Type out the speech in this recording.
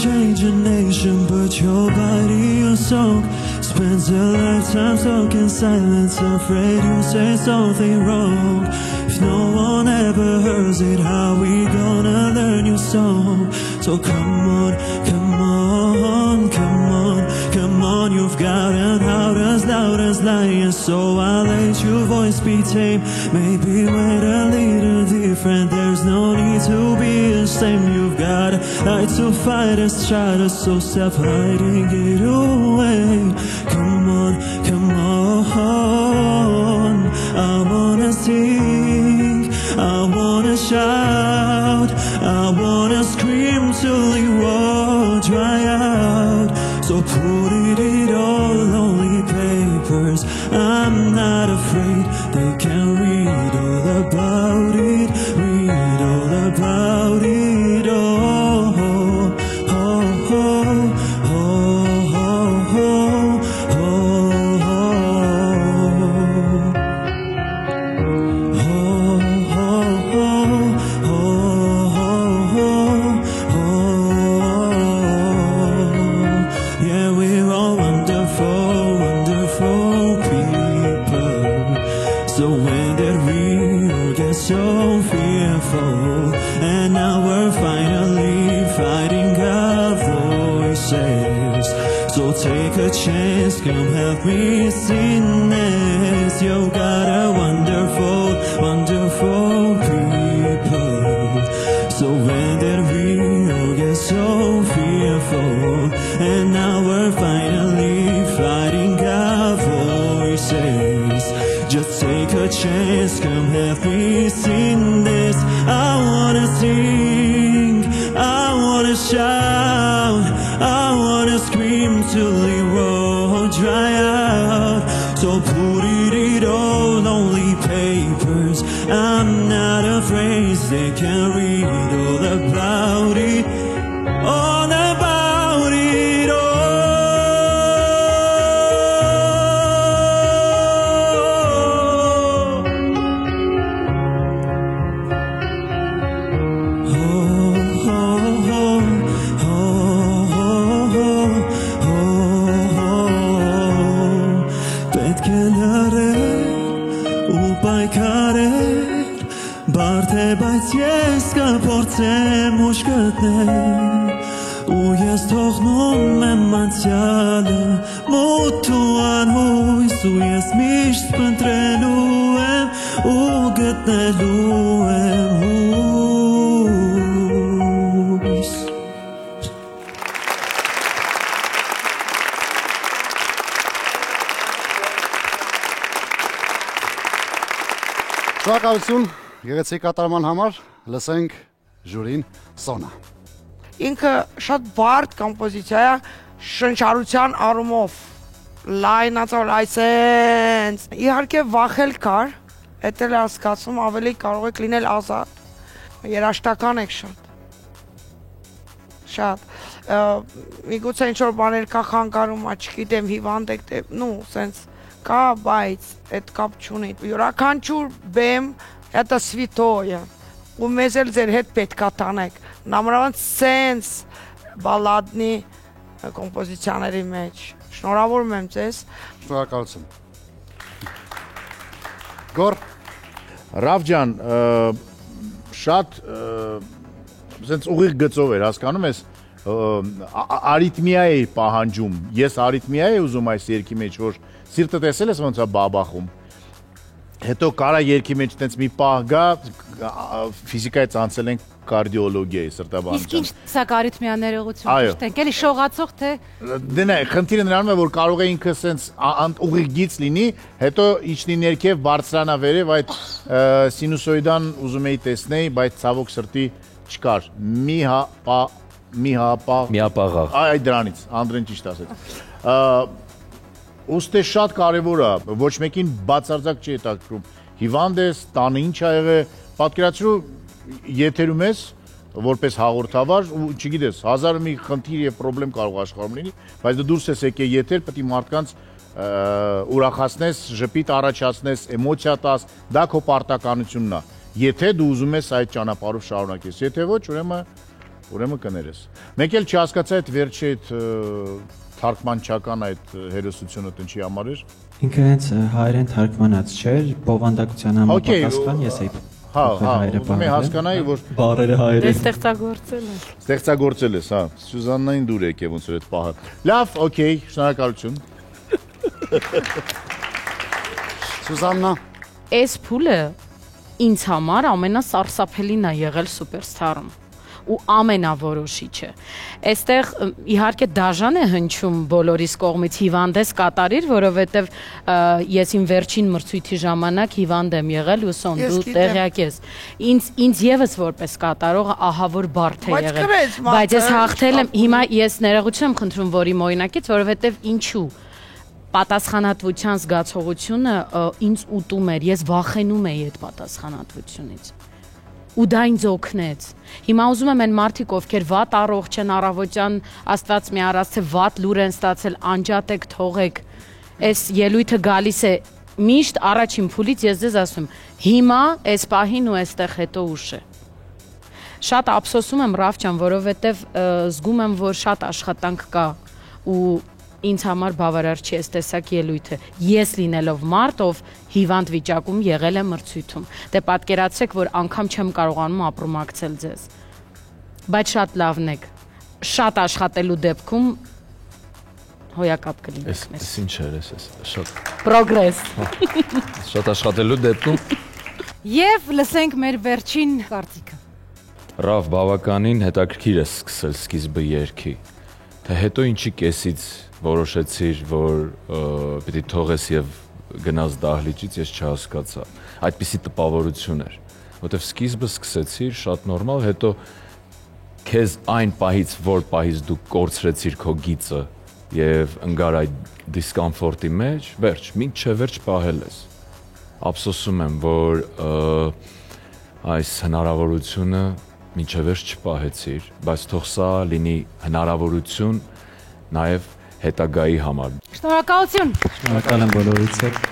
change a nation, but your body, your soul spends a lifetime stuck in silence, afraid you say something wrong. If no one ever hears it, how we gonna learn your song? So come on, come on, come on, come on. You've got an out as loud as lion, so I'll let your voice be tame. Maybe with a little different, there's no need to be ashamed. You've got a light to fight us, try to, so stop hiding it away. Come on, come on. I wanna sing, I wanna shout, I wanna scream till the world dry out. So put it all on the papers. I'm not afraid, they can read all about it, read all about it all. Oh, oh, oh, oh, oh, yeah, we're all wonderful, wonderful people. So when did we all get so fearful? And now we're finally fighting our voices. So take a chance, come help me sing this. You got a wonderful, wonderful people. So when did we all get so fearful? And now we're finally fighting our voices. Just take a chance, come help me sing this. I wanna sing, I wanna shout, I wanna scream till the world dry out. So put it all on the papers. I'm not afraid, they can read all about it, all about it all. Բայց ես կփորձեմ ուշ գտնել ու ես թողնում եմ անցյալը մութ ու անհույս ու ես միշտ փնտրելու եմ ու գտնելու եմ հույս. Շնորհակալություն գեղեցիկ կատարման համար, լսենք ժյուրին Սոնա. Ինքը շատ բարդ կոմպոզիցիա է, շնչառության առումով լայնացավ այսենց իհարկե վախել կար, էդ էլ հասկացում ավելի կարող եք լինել ազատ, երաժշտական եք շատ միգուցե ինչ-որ բաներ կա խանգարում, չգիտեմ հիվանդ եք, նու սենց կա, բայց էդ կապ չունի, յուրաքանչյուր բեմ это святое, ու մեզ էլ ձեր հետ պետք է տանեք, նամրավանց սենց բալադնի կոմպոզիցիաների մեջ, շնորհավորում եմ ձեզ. Շնորհակալություն. Գոր. Ռավ ջան, շատ սենց ուղիղ գծով էր, հասկանում ես, արիթմիա էի պահանջում, ես արիթմիա էի ուզում այս երգի մեջ, որ սիրտը տեսել ես ոնց է բաբախում, հետո կարա երգի մեջ տենց մի պահ գա, ֆիզիկայից անցել ենք կարդիոլոգիայի, սրտաբանության։ Իսկ ինչ սա կարիթմիա ներողություն ճիշտ, էլի շողացող թե։ Դե նայ, խնդիրը նրանում է, որ կարող է ինքը սենց ուղիղ գիծ լինի, հետո իջնի ներքև բարձրանա վերև, այդ սինուսոիդան ուզում էի տեսնեի, բայց ցավոք սրտի չկար։ Միապաղաղ։ Այ դրանից, Անդրեն ճիշտ ասեց։ Ուստի շատ կարևոր է, ոչ մեկին բացարձակ չի հետաքրքրում, հիվանդ ես, տանը ինչ ա եղել, պատկերացրու եթերում ես, որպես հաղորդավար, ու չգիտես, հազար մի խնդիր և պրոբլեմ կարող աշխարհում լինի, բայց դու դուրս ես եկել եթեր, պետք է մարդկանց ուրախացնես, ժպիտ առաջացնես, էմոցիա տաս, դա քո պարտականությունն է։ Եթե դու ուզում ես այդ ճանապարհով շարունակես, եթե ոչ, ուրեմն ուրեմն կներես։ Մեկ էլ չհասկացա այդ վերջի այդ թարգմանչական այդ հերոսությունը ինչի համար էր։ Ինքը հենց հայերեն թարգմանած չէր, բովանդակության համապատասխան ես էի։ Հա, ում հասկանայի, որ բառերը հայերեն։ Ստեղծագործել ես, հա։ Սյուզաննային դուր եկավ ոնց որ այդ պահը։ Լավ, օքեյ, շնորհակալություն։ Սուզաննա, Այս փուլը ինձ համար ամենասարսափելին է եղել Superstar-ում ու ամենավորոշիչը։ Այստեղ իհարկե դաժան է հնչում բոլորիս կողմից հիվանդես կատարիր, որովհետև ես իմ վերջին մրցույթի ժամանակ հիվանդ եմ եղել ու Սոն դու տեղյակ ես։ Ինձ եւս որպես կատարող ահա որ բարդ է եղել։ Բայց ես հաղթել եմ, հիմա ես ներողություն եմ խնդրում որի մոյնակից, որովհետև ինչու պատասխանատվության զգացողությունը ինձ ուտում էր, ես վախենում էի այդ պատասխանատվությունից։ Ու դա ինձ օգնեց։ Հիմա ուզում եմ այն մարդիկ, ովքեր վատ առողջ են առավոտյան, Աստված մի արած թե վատ լուր են ստացել, անջատեք, թողեք։ Այս ելույթը գալիս է միշտ առաջին փուլից ես ձեզ ասում, հիմա այս պահին ու այստեղ հետո ուշ է։ Շատ ափսոսում եմ Ռավջան, որովհետև զգում եմ, որ շատ աշխատանք կա ու ինձ համար բավարար չի այս տեսակ ելույթը։ Ես լինելով մարդ, ով հիվանդ վիճակում եղել է մրցույթում։ Դե պատկերացրեք, որ անգամ չեմ կարողանում ապրումակցել ձեզ։ Բայց շատ լավն եք։ Շատ աշխատելու դեպքում հոյակապ կլինեք մեզ։ Էս ինչ էր էս, շատ Պրոգրես։ շատ աշխատելու դեպքում Եվ լսենք մեր վերջին կարծիքը։ Ռավ բավականին հետաքրքիր է սկսել սկիզբը երգի։ Թե հետո ինչի կեսից որոշեցիր, որ պիտի թողես եւ գնաս դահլիճից, ես չհասկացա։ Այդպիսի տպավորություն էր, որտեվ սկիզբը սկսեցիր շատ նորմալ, հետո քեզ այն պահից, որ պահից դու կորցրեցիր քո գիծը եւ ընկար այդ դիսկոմֆորտի մեջ, վերջ, մինչև վերջ պահել ես։ Ափսոսում եմ, որ այս հնարավորությունը մինչև վերջ չպահեցիր, բայց թող սա լինի հնարավորություն նաեւ հետագայի համար։ Շնորհակալություն։ Շնորհակալ եմ բոլորիցս։